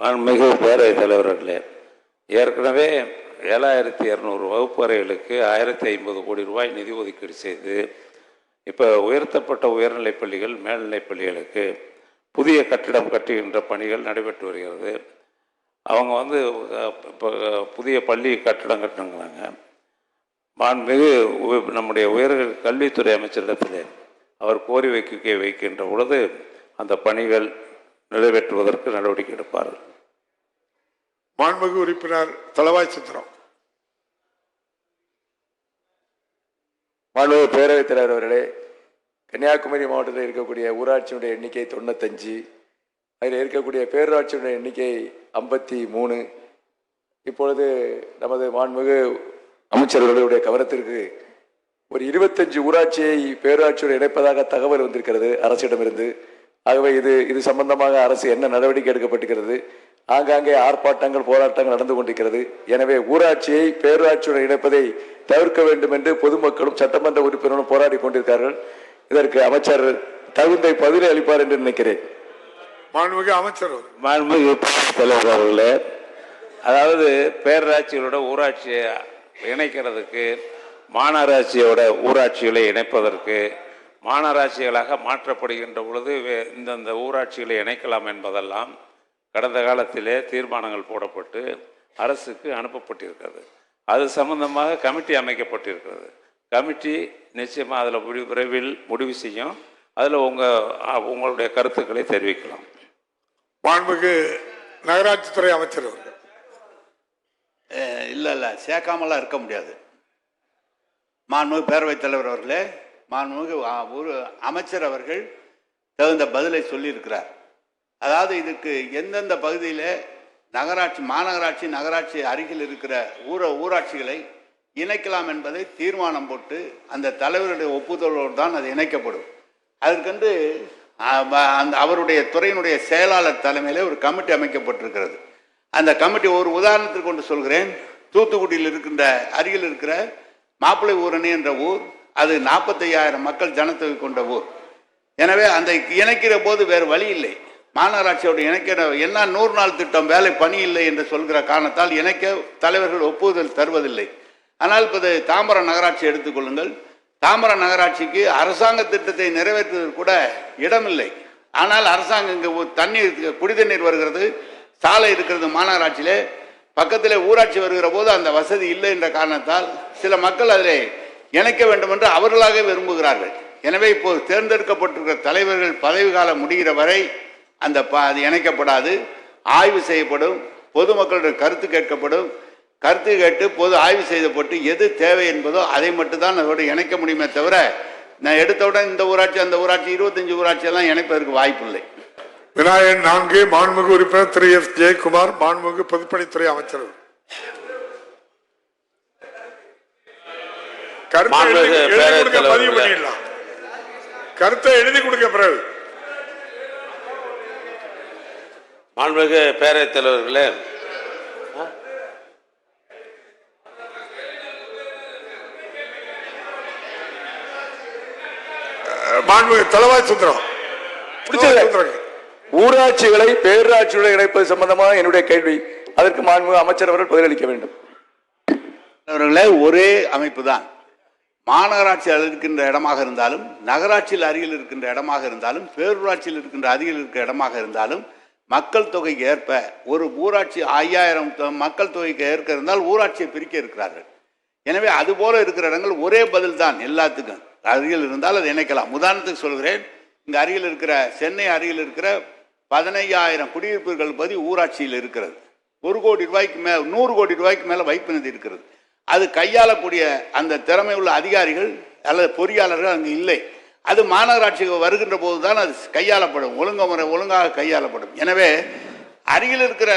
மாண்புமிகு பேரவைத் தலைவர்களே, ஏற்கனவே 7200 வகுப்பு அறைகளுக்கு 1050 கோடி ரூபாய் நிதி ஒதுக்கீடு செய்து இப்போ உயர்த்தப்பட்ட உயர்நிலைப் பள்ளிகள் மேல்நிலைப் பள்ளிகளுக்கு புதிய கட்டிடம் கட்டுகின்ற பணிகள் நடைபெற்று வருகிறது. அவங்க இப்போ புதிய பள்ளி கட்டிடம் கட்டணுங்கிறாங்க. மாண்புமிகு நம்முடைய உயர் கல்வித்துறை அமைச்சரிடத்தில் அவர் கோரி வைக்கின்ற பொழுது அந்த பணிகள் நிறைவேற்றுவதற்கு நடவடிக்கை எடுப்பார்கள். மாண்புமிகு உறுப்பினர் தளவாய் சுந்தரம். மாண்புமிகு பேரவைத் தலைவர் அவர்களே, கன்னியாகுமரி மாவட்டத்தில் இருக்கக்கூடிய ஊராட்சியினுடைய எண்ணிக்கை 95, அதில் இருக்கக்கூடிய பேரூராட்சியினுடைய எண்ணிக்கை 53. இப்பொழுது நமது மாண்புமிகு அமைச்சர்களுடைய கவனத்திற்கு ஒரு 25 ஊராட்சியை பேரூராட்சியோடு இணைப்பதாக தகவல் வந்திருக்கிறது அரசிடமிருந்து. ஆகவே இது சம்பந்தமாக அரசு என்ன நடவடிக்கை எடுக்கப்பட்டிருக்கிறது? ஆங்காங்கே ஆர்ப்பாட்டங்கள் போராட்டங்கள் நடந்து கொண்டிருக்கிறது. எனவே ஊராட்சியை பேரூராட்சியுடன் இணைப்பதை தவிர்க்க வேண்டும் என்று பொதுமக்களும் சட்டமன்ற உறுப்பினர்களும் போராடி கொண்டிருக்கிறார்கள். இதற்கு அமைச்சர் தகுந்த பதிலை அளிப்பார் என்று நினைக்கிறேன். மாண்புமிகு அமைச்சர். மாண்புமிகு தலைவர் அவர்களே, அதாவது பேரூராட்சிகளோட ஊராட்சியை இணைக்கிறதுக்கு மாநகராட்சியோட ஊராட்சிகளை இணைப்பதற்கு மாநகராட்சிகளாக மாற்றப்படுகின்ற பொழுது இந்தந்த ஊராட்சிகளை இணைக்கலாம் என்பதெல்லாம் கடந்த காலத்திலே தீர்மானங்கள் போடப்பட்டு அரசுக்கு அனுப்பப்பட்டிருக்கிறது. அது சம்பந்தமாக கமிட்டி அமைக்கப்பட்டிருக்கிறது. கமிட்டி நிச்சயமாக அதில் விரைவில் முடிவு செய்யும். அதில் உங்களுடைய கருத்துக்களை தெரிவிக்கலாம். மாண்புமிகு நகராட்சித்துறை அமைச்சர். இல்லை சேர்க்காமலாம் இருக்க முடியாது. மாண்புமிகு பேரவைத் தலைவர் அவர்களே, மாண்புமிகு ஒரு அமைச்சர் அவர்கள் தகுந்த பதிலை சொல்லியிருக்கிறார். அதாவது இதுக்கு எந்தெந்த பகுதியில் நகராட்சி மாநகராட்சி நகராட்சி அருகில் இருக்கிற ஊராட்சிகளை இணைக்கலாம் என்பதை தீர்மானம் போட்டு அந்த தலைவருடைய ஒப்புதலோடு தான் அது இணைக்கப்படும். அதற்கென்று அவருடைய துறையினுடைய செயலாளர் தலைமையிலே ஒரு கமிட்டி அமைக்கப்பட்டிருக்கிறது. அந்த கமிட்டி ஒரு உதாரணத்திற்கு கொண்டு சொல்கிறேன். தூத்துக்குடியில் இருக்கின்ற அருகில் இருக்கிற மாப்பிள்ளை ஊரணி என்ற ஊர், அது 45,000 மக்கள் ஜனத்தொகை கொண்ட ஊர். எனவே அந்த இணைக்கிற போது வேறு வழி இல்லை. மாநகராட்சியோடு இணைக்கிற என்ன 100 நாள் திட்டம் வேலை பணி இல்லை என்று சொல்கிற காரணத்தால் இணைக்க தலைவர்கள் ஒப்புதல் தருவதில்லை. ஆனால் இப்போ தாம்பரம் நகராட்சி எடுத்துக்கொள்ளுங்கள். தாம்பரம் நகராட்சிக்கு அரசாங்க திட்டத்தை நிறைவேற்றுவதற்கு கூட இடமில்லை. ஆனால் அரசாங்கம் இங்கே தண்ணீர் குடிதண்ணீர் வருகிறது, சாலை இருக்கிறது. மாநகராட்சியிலே பக்கத்தில் ஊராட்சி வருகிற போது அந்த வசதி இல்லை என்ற காரணத்தால் சில மக்கள் அதில் இணைக்க வேண்டும் என்று அவர்களாக விரும்புகிறார்கள். எனவே இப்போது தேர்ந்தெடுக்கப்பட்டிருக்கிற தலைவர்கள் பதவி காலம் முடிகிற வரை அது இணைக்கப்படாது. ஆய்வு செய்யப்படும், பொதுமக்களுடைய கருத்து கேட்கப்படும். கருத்து கேட்டு பொது ஆய்வு செய்யப்பட்டு எது தேவை என்பதோ அதை மட்டும்தான் அதோடு இணைக்க முடியுமே தவிர நான் எடுத்தவுடன் இந்த ஊராட்சி அந்த ஊராட்சி 25 ஊராட்சியெல்லாம் இணைப்பதற்கு வாய்ப்பில்லை. விநாயகன் 4. மாண்புமிகு உறுப்பினர் திரு எஸ். ஜெயக்குமார். மாண்புமிகு பொதுப்பணித்துறை அமைச்சர். கருத்தை எழுதி கொடுக்க பிறகு. மாண்புமிகு பேரவைத் தலைவர்களே, மாண்புமிகு தளவாய் சுந்தரம். ஊராட்சிகளை பேரூராட்சியுடன் இணைப்பது சம்பந்தமாக என்னுடைய கேள்வி. அதற்கு மாண்புமிகு அமைச்சர் அவர்கள் பதிலளிக்க வேண்டும். ஒரே அமைப்பு தான். மாநகராட்சி இருக்கின்ற இடமாக இருந்தாலும், நகராட்சியில் அருகில் இருக்கின்ற இடமாக இருந்தாலும், பேரூராட்சியில் இருக்கின்ற அருகில் இருக்கிற இடமாக இருந்தாலும், மக்கள் தொகைக்கு ஏற்ப ஒரு ஊராட்சி 5000 மக்கள் தொகைக்கு ஏற்க இருந்தால் ஊராட்சியை பிரிக்க இருக்கிறார்கள். எனவே அதுபோல இருக்கிற இடங்கள் ஒரே பதில் தான் எல்லாத்துக்கும். அருகில் இருந்தால் அதை இணைக்கலாம். உதாரணத்துக்கு சொல்கிறேன், இங்கே அருகில் இருக்கிற சென்னை அருகில் இருக்கிற 15,000 குடியிருப்புகள் பதி ஊராட்சியில் இருக்கிறது. 1 கோடி ரூபாய்க்கு 100 கோடி ரூபாய்க்கு மேலே வைப்பு நிதி இருக்கிறது. அது கையாளக்கூடிய அந்த திறமை உள்ள அதிகாரிகள் அல்லது பொறியாளர்கள் அங்கு இல்லை. அது மாநகராட்சிக்கு வருகின்ற போது தான் அது கையாளப்படும், ஒழுங்காக கையாளப்படும். எனவே அருகில் இருக்கிற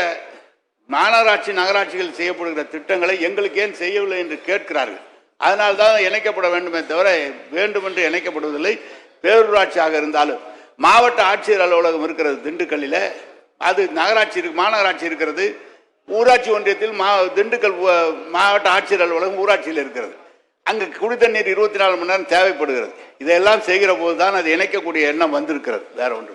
மாநகராட்சி நகராட்சிகள் செய்யப்படுகிற திட்டங்களை எங்களுக்கு ஏன் செய்யவில்லை என்று கேட்கிறார்கள். அதனால்தான் இணைக்கப்பட வேண்டுமே தவிர வேண்டுமென்று இணைக்கப்படுவதில்லை. பேரூராட்சியாக இருந்தாலும் மாவட்ட ஆட்சியர் அலுவலகம் இருக்கிறது திண்டுக்கல்லில், அது மாநகராட்சி இருக்கிறது. ஊராட்சி ஒன்றியத்தில் திண்டுக்கல் மாவட்ட ஆட்சியர் அலுவலகம் ஊராட்சியில் இருக்கிறது. அங்கு குடித்தண்ணீர் 24 மணி நேரம் தேவைப்படுகிறது. இதையெல்லாம் செய்கிற போது தான் அது இணைக்கக்கூடிய எண்ணம் வந்திருக்கிறது. வேற ஒன்று